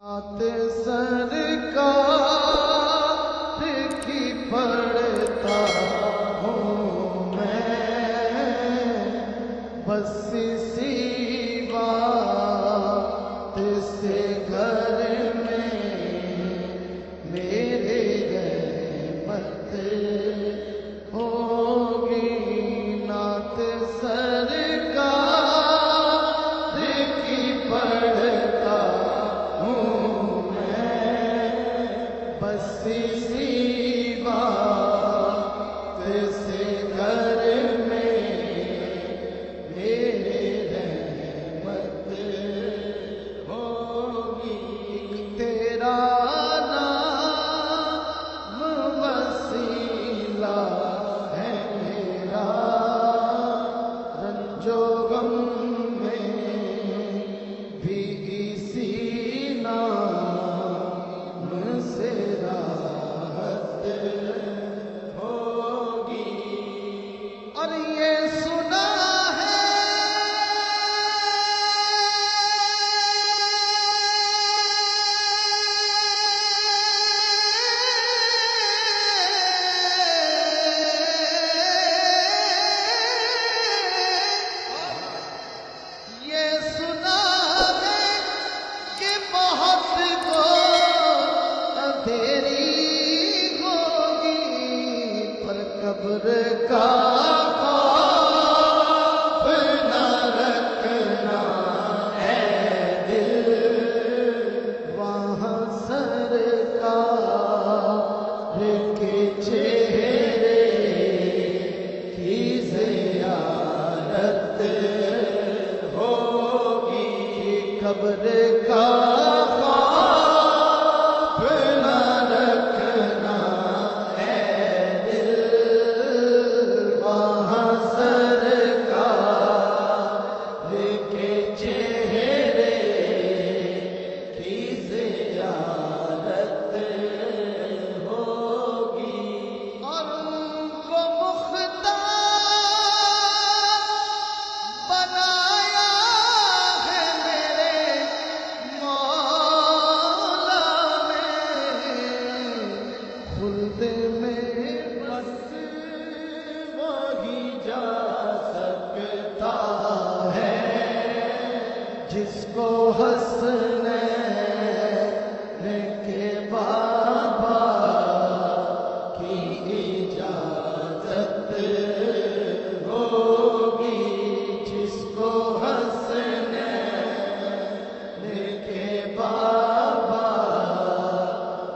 آتے سرکار کی پڑھتا ہوں میں، بس اسی بات سے گھر میں میرے رحمت ہوگی۔ نعت سرکار کی پڑھتا بس اسی بات سے گھر میں میرے رحمت ہوگی۔ تیرا نام وسیلہ ہے میرا، رنج و غم میں بھی اسی نام سے راحت ہوگی۔ اور یہ سنا ہے کہ بہت کو قبر کا خوف نہ رکھنا ہے دل، وہاں سرکار کے چہرے کی زیارت ہوگی۔ قبر کا خوف نہ رکھنا جس کو حسنین کے بابا کی اجازت ہوگی، جس کو حسنین کے بابا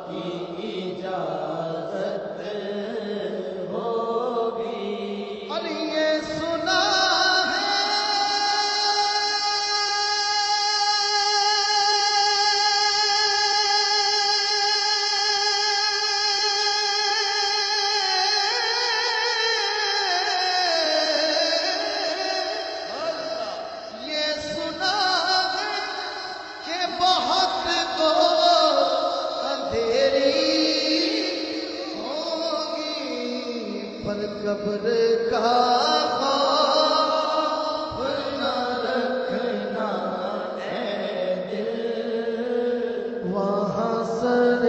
کی اجازت ہوگی۔ اور یہ سنا بہت کو اندھیری ہوگی، پر قبر کا خوف نہ رکھنا ہے دل، وہاں سر